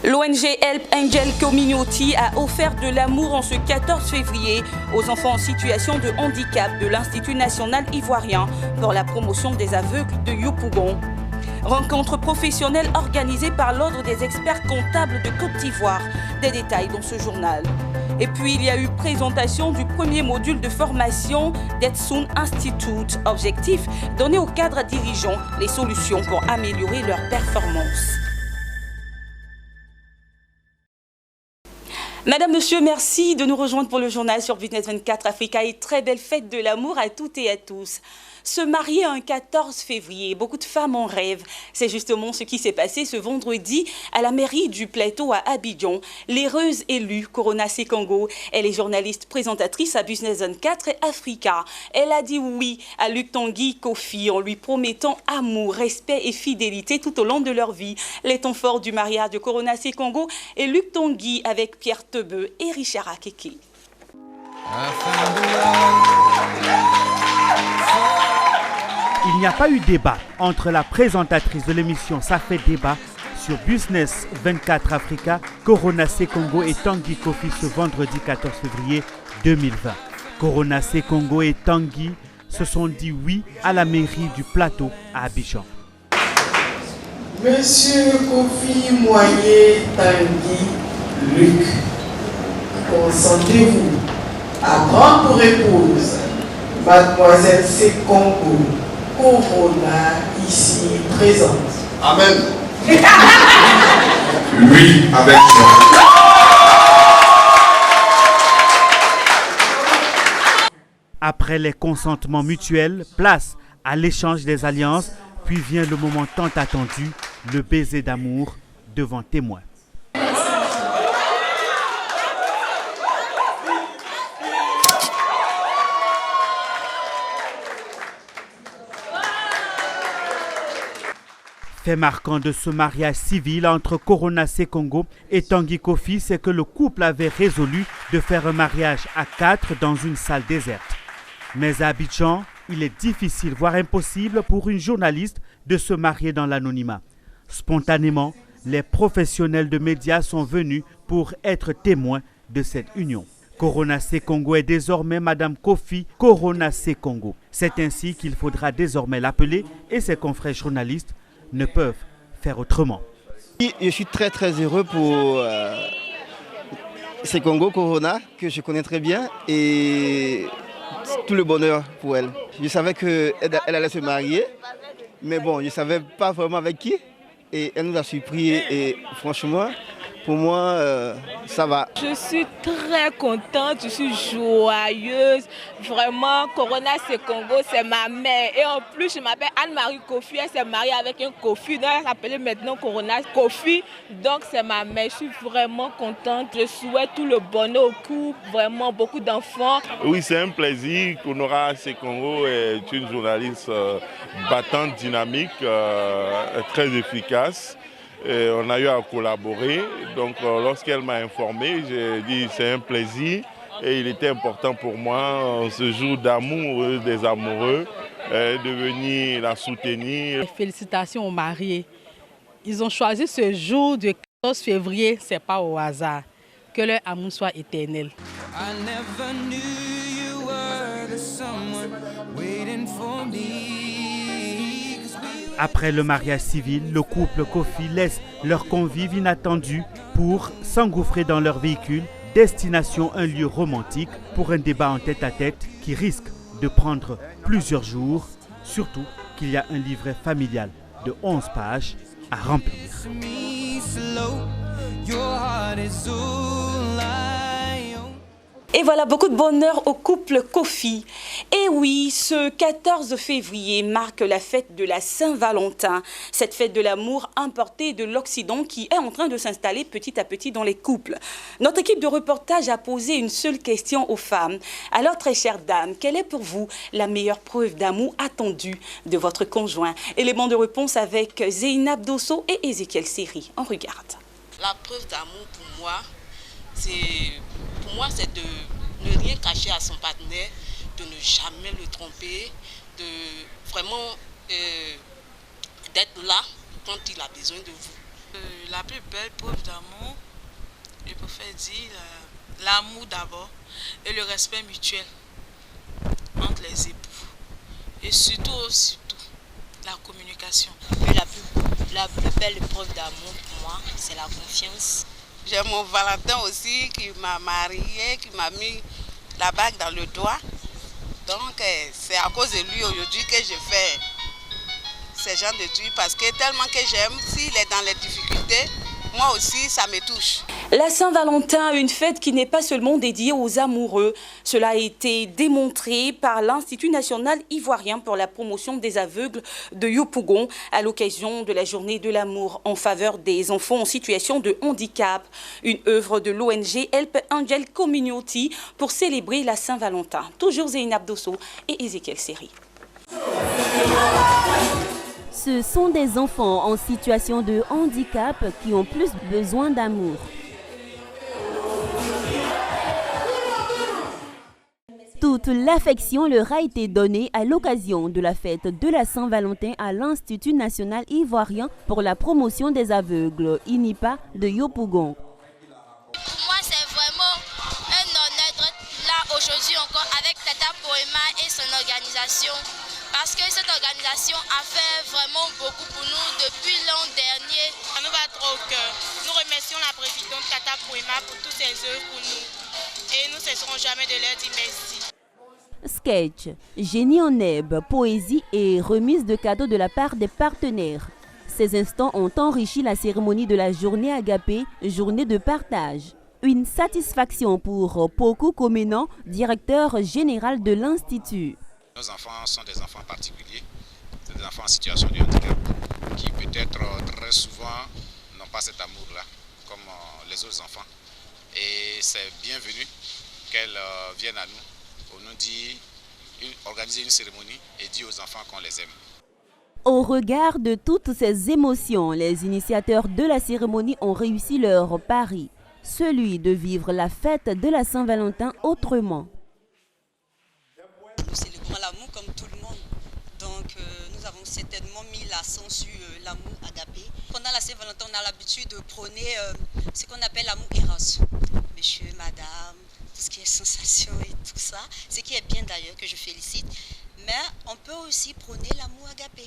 L'ONG Help Angel Community a offert de l'amour en ce 14 février aux enfants en situation de handicap de l'Institut national ivoirien pour la promotion des aveugles de Yopougon. Rencontre professionnelle organisée par l'Ordre des experts comptables de Côte d'Ivoire. Des détails dans ce journal. Et puis il y a eu présentation du premier module de formation d'Etsun Institute. Objectif, donner aux cadres dirigeants les solutions pour améliorer leur performance. Madame, monsieur, merci de nous rejoindre pour le journal sur Business 24 Africa et très belle fête de l'amour à toutes et à tous. Se marier un 14 février, beaucoup de femmes en rêvent. C'est justement ce qui s'est passé ce vendredi à la mairie du Plateau à Abidjan. L'heureuse élue Corona Sekongo, elle est journaliste présentatrice à Business 24 et Africa. Elle a dit oui à Luc Tanguy Kofi en lui promettant amour, respect et fidélité tout au long de leur vie. Les temps forts du mariage de Corona Sekongo et Luc Tanguy avec Pierre Tebeu et Richard Akeke. Il n'y a pas eu débat entre la présentatrice de l'émission Ça fait débat sur Business 24 Africa, Corona Sekongo et Tanguy Kofi ce vendredi 14 février 2020. Corona Sekongo et Tanguy se sont dit oui à la mairie du Plateau à Abidjan. Monsieur Kofi Moyer Tanguy Luc, consentez-vous à prendre pour épouse Mademoiselle Sekongo Corona ici présente? Amen. Oui, avec toi. Après les consentements mutuels, place à l'échange des alliances, puis vient le moment tant attendu, le baiser d'amour devant témoins. Fait marquant de ce mariage civil entre Corona Sekongo et Tanguy Kofi, c'est que le couple avait résolu de faire un mariage à 4 dans une salle déserte. Mais à Abidjan, il est difficile, voire impossible pour une journaliste de se marier dans l'anonymat. Spontanément, les professionnels de médias sont venus pour être témoins de cette union. Corona Sekongo est désormais Madame Kofi Corona Sekongo. C'est ainsi qu'il faudra désormais l'appeler et ses confrères journalistes ne peuvent faire autrement. Je suis très heureux pour Sekongo Corona, que je connais très bien, et tout le bonheur pour elle. Je savais qu'elle allait se marier, mais bon, je ne savais pas vraiment avec qui, et elle nous a surpris, et franchement, pour moi, ça va. Je suis très contente, je suis joyeuse. Vraiment, Corona Sekongo, c'est ma mère. Et en plus, je m'appelle Anne-Marie Kofi. Elle s'est mariée avec un Kofi. Donc, elle s'appelait maintenant Corona Kofi. Donc, c'est ma mère. Je suis vraiment contente. Je souhaite tout le bonheur au couple. Vraiment, beaucoup d'enfants. Oui, c'est un plaisir. Corona Sekongo est une journaliste battante, dynamique, très efficace. Et on a eu à collaborer, donc lorsqu'elle m'a informé, j'ai dit c'est un plaisir et il était important pour moi, ce jour d'amour des amoureux, de venir la soutenir. Félicitations aux mariés. Ils ont choisi ce jour du 14 février, ce n'est pas au hasard. Que leur amour soit éternel. Après le mariage civil, le couple Kofi laisse leurs convives inattendus pour s'engouffrer dans leur véhicule, destination un lieu romantique pour un débat en tête-à-tête qui risque de prendre plusieurs jours, surtout qu'il y a un livret familial de 11 pages à remplir. Et voilà, beaucoup de bonheur au couple Kofi. Et oui, ce 14 février marque la fête de la Saint-Valentin. Cette fête de l'amour importée de l'Occident qui est en train de s'installer petit à petit dans les couples. Notre équipe de reportage a posé une seule question aux femmes. Alors, très chères dames, quelle est pour vous la meilleure preuve d'amour attendue de votre conjoint? Élément de réponse avec Zeynab Dosso et Ezekiel Seri. On regarde. La preuve d'amour pour moi, c'est de ne rien cacher à son partenaire, de ne jamais le tromper, de vraiment d'être là quand il a besoin de vous. La plus belle preuve d'amour, je préfère dire l'amour d'abord et le respect mutuel entre les époux. Et surtout la communication. La plus belle preuve d'amour pour moi, c'est la confiance. J'ai mon Valentin aussi qui m'a mariée, qui m'a mis la bague dans le doigt. Donc c'est à cause de lui aujourd'hui que je fais ces genres de trucs parce que tellement que j'aime, s'il est dans les difficultés, moi aussi ça me touche. La Saint-Valentin, une fête qui n'est pas seulement dédiée aux amoureux. Cela a été démontré par l'Institut national ivoirien pour la promotion des aveugles de Yopougon à l'occasion de la journée de l'amour en faveur des enfants en situation de handicap. Une œuvre de l'ONG Help Angel Community pour célébrer la Saint-Valentin. Toujours Zeynab Dosso et Ezekiel Seri. Ce sont des enfants en situation de handicap qui ont plus besoin d'amour. Toute l'affection leur a été donnée à l'occasion de la fête de la Saint-Valentin à l'Institut national ivoirien pour la promotion des aveugles, INIPA de Yopougon. Pour moi, c'est vraiment un honneur d'être là aujourd'hui encore avec Tata Poema et son organisation. Parce que cette organisation a fait vraiment beaucoup pour nous depuis l'an dernier. Ça nous va trop au cœur. Nous remercions la présidente Tata Poema pour toutes ses œuvres pour nous. Et nous ne cesserons jamais de leur dire merci. Sketch, génie en herbe, poésie et remise de cadeaux de la part des partenaires. Ces instants ont enrichi la cérémonie de la journée Agapé, journée de partage. Une satisfaction pour Poku Komenan, directeur général de l'Institut. Nos enfants sont des enfants particuliers, c'est des enfants en situation de handicap qui peut-être très souvent n'ont pas cet amour-là comme les autres enfants. Et c'est bienvenu qu'elles viennent à nous pour nous dire, organiser une cérémonie et dire aux enfants qu'on les aime. Au regard de toutes ces émotions, les initiateurs de la cérémonie ont réussi leur pari, celui de vivre la fête de la Saint-Valentin autrement. Nous célébrons l'amour comme tout le monde. Donc nous avons certainement mis l'accent sur l'amour agapé. Pendant la Saint-Valentin, on a l'habitude de prôner ce qu'on appelle l'amour éros. Monsieur, madame, tout ce qui est sensation et tout ça. Ce qui est bien d'ailleurs, que je félicite. Mais on peut aussi prôner l'amour agapé,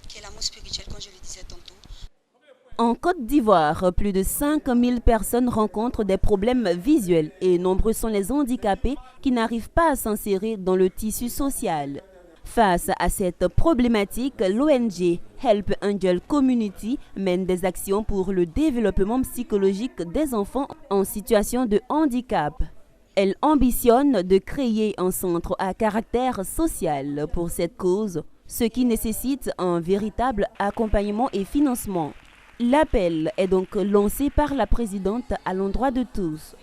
qui est l'amour spirituel, comme je le disais tantôt. En Côte d'Ivoire, plus de 5000 personnes rencontrent des problèmes visuels et nombreux sont les handicapés qui n'arrivent pas à s'insérer dans le tissu social. Face à cette problématique, l'ONG Help Angel Community mène des actions pour le développement psychologique des enfants en situation de handicap. Elle ambitionne de créer un centre à caractère social pour cette cause, ce qui nécessite un véritable accompagnement et financement. L'appel est donc lancé par la présidente à l'endroit de tous.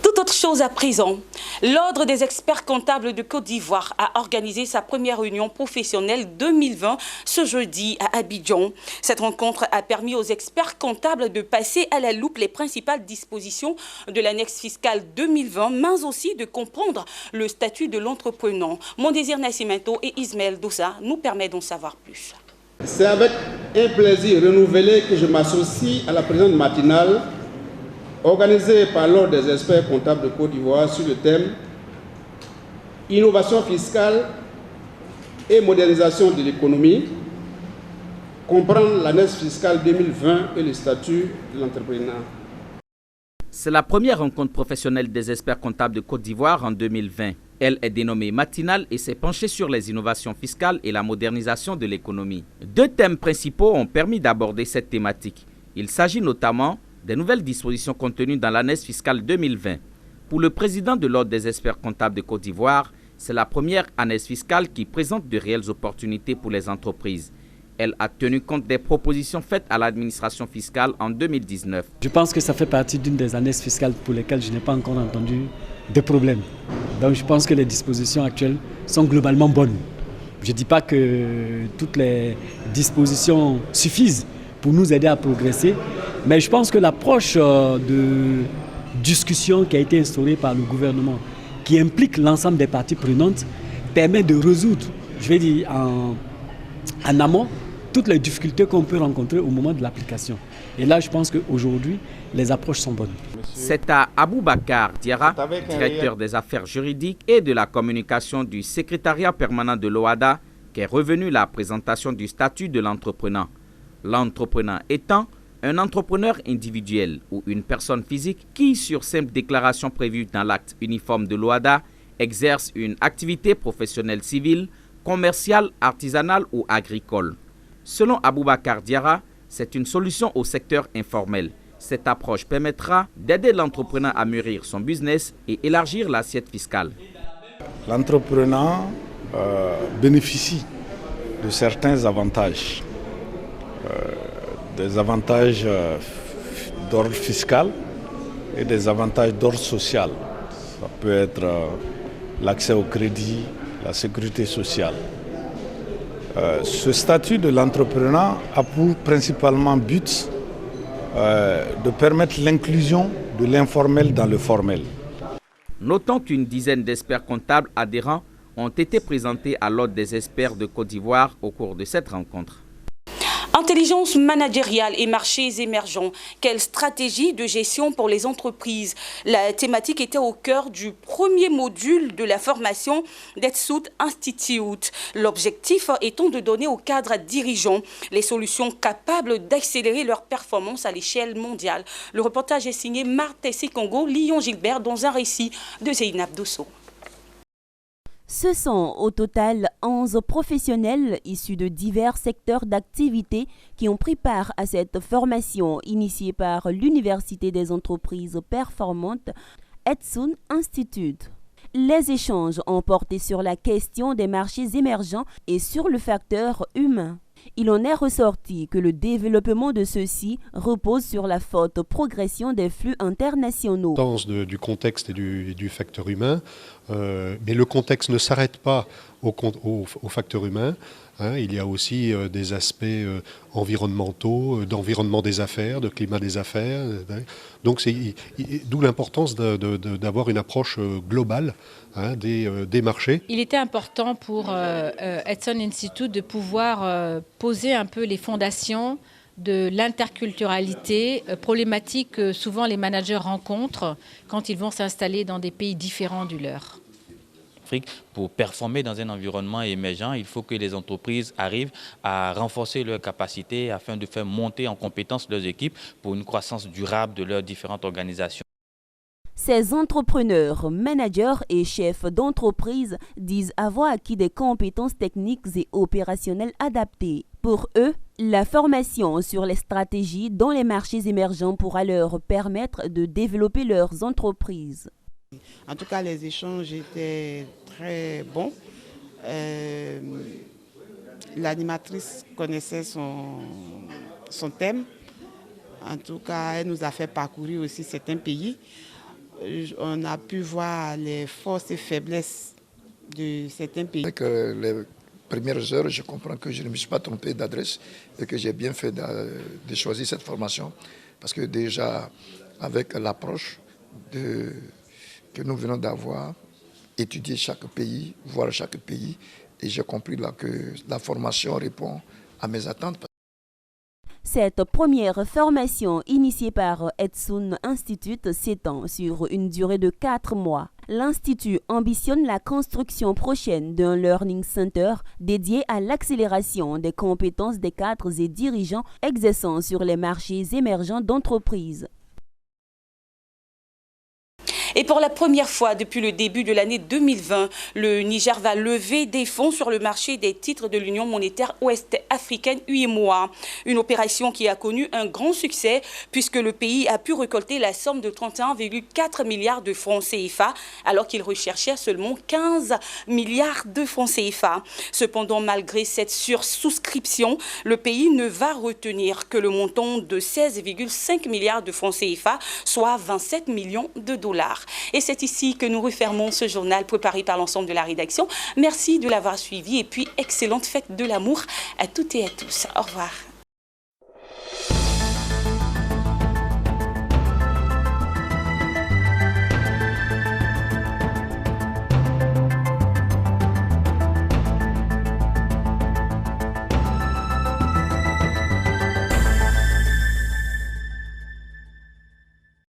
Toute autre chose à présent, l'Ordre des experts comptables de Côte d'Ivoire a organisé sa première réunion professionnelle 2020 ce jeudi à Abidjan. Cette rencontre a permis aux experts comptables de passer à la loupe les principales dispositions de l'annexe fiscale 2020, mais aussi de comprendre le statut de l'entrepreneur. Mon désir Nascimento et Ismaël Doussa nous permettent d'en savoir plus. C'est avec un plaisir renouvelé que je m'associe à la présente matinale organisée par l'Ordre des experts comptables de Côte d'Ivoire sur le thème « Innovation fiscale et modernisation de l'économie », comprendre l'annexe fiscale 2020 et le statut de l'entrepreneur. C'est la première rencontre professionnelle des experts comptables de Côte d'Ivoire en 2020. Elle est dénommée matinale et s'est penchée sur les innovations fiscales et la modernisation de l'économie. Deux thèmes principaux ont permis d'aborder cette thématique. Il s'agit notamment des nouvelles dispositions contenues dans l'annexe fiscale 2020. Pour le président de l'Ordre des experts comptables de Côte d'Ivoire, c'est la première annexe fiscale qui présente de réelles opportunités pour les entreprises. Elle a tenu compte des propositions faites à l'administration fiscale en 2019. Je pense que ça fait partie d'une des annexes fiscales pour lesquelles je n'ai pas encore entendu de problème. Donc je pense que les dispositions actuelles sont globalement bonnes. Je ne dis pas que toutes les dispositions suffisent pour nous aider à progresser, mais je pense que l'approche de discussion qui a été instaurée par le gouvernement, qui implique l'ensemble des parties prenantes, permet de résoudre, je vais dire, en amont toutes les difficultés qu'on peut rencontrer au moment de l'application. Et là, je pense qu'aujourd'hui, les approches sont bonnes. C'est à Aboubakar Diarra, directeur des affaires juridiques et de la communication du secrétariat permanent de l'OHADA, qu'est revenue la présentation du statut de l'entrepreneur. L'entrepreneur étant un entrepreneur individuel ou une personne physique qui, sur simple déclaration prévue dans l'acte uniforme de l'OHADA, exerce une activité professionnelle civile, commerciale, artisanale ou agricole. Selon Aboubakar Diarra, c'est une solution au secteur informel. Cette approche permettra d'aider l'entrepreneur à mûrir son business et élargir l'assiette fiscale. L'entrepreneur bénéficie de certains avantages. Des avantages d'ordre fiscal et des avantages d'ordre social. Ça peut être l'accès au crédit, la sécurité sociale. Ce statut de l'entrepreneur a pour principalement but de permettre l'inclusion de l'informel dans le formel. Notons qu'une dizaine d'experts comptables adhérents ont été présentés à l'Ordre des experts de Côte d'Ivoire au cours de cette rencontre. Intelligence managériale et marchés émergents. Quelle stratégie de gestion pour les entreprises? La thématique était au cœur du premier module de la formation d'Etsoun Institute. L'objectif étant de donner aux cadres dirigeants les solutions capables d'accélérer leur performance à l'échelle mondiale. Le reportage est signé Marthe Congo, Lyon Gilbert, dans un récit de Zeynab Dosso. Ce sont au total 11 professionnels issus de divers secteurs d'activité qui ont pris part à cette formation initiée par l'Université des entreprises performantes Etsoun Institute. Les échanges ont porté sur la question des marchés émergents et sur le facteur humain. Il en est ressorti que le développement de ceux-ci repose sur la forte progression des flux internationaux. Du contexte et du facteur humain, mais le contexte ne s'arrête pas au facteur humain. Il y a aussi des aspects environnementaux, d'environnement des affaires, de climat des affaires. Donc d'où l'importance d'avoir une approche globale des marchés. Il était important pour Etsoun Institute de pouvoir poser un peu les fondations de l'interculturalité, problématique que souvent les managers rencontrent quand ils vont s'installer dans des pays différents du leur. Pour performer dans un environnement émergent, il faut que les entreprises arrivent à renforcer leurs capacités afin de faire monter en compétence leurs équipes pour une croissance durable de leurs différentes organisations. Ces entrepreneurs, managers et chefs d'entreprise disent avoir acquis des compétences techniques et opérationnelles adaptées. Pour eux, la formation sur les stratégies dans les marchés émergents pourra leur permettre de développer leurs entreprises. En tout cas, les échanges étaient très bons. L'animatrice connaissait son thème. En tout cas, elle nous a fait parcourir aussi certains pays. On a pu voir les forces et faiblesses de certains pays. Avec les premières heures, je comprends que je ne me suis pas trompé d'adresse et que j'ai bien fait de choisir cette formation. Parce que déjà, avec l'approche que nous venons d'avoir, étudier chaque pays, voir chaque pays, et j'ai compris là que la formation répond à mes attentes. Cette première formation initiée par Etsoun Institute s'étend sur une durée de 4 mois. L'Institut ambitionne la construction prochaine d'un Learning Center dédié à l'accélération des compétences des cadres et dirigeants exerçant sur les marchés émergents d'entreprises. Et pour la première fois depuis le début de l'année 2020, le Niger va lever des fonds sur le marché des titres de l'Union monétaire ouest-africaine UEMOA. Une opération qui a connu un grand succès puisque le pays a pu récolter la somme de 31,4 milliards de francs CFA alors qu'il recherchait seulement 15 milliards de francs CFA. Cependant, malgré cette sursouscription, le pays ne va retenir que le montant de 16,5 milliards de francs CFA, soit 27 millions de dollars. Et c'est ici que nous refermons ce journal préparé par l'ensemble de la rédaction. Merci de l'avoir suivi et puis excellente fête de l'amour à toutes et à tous. Au revoir.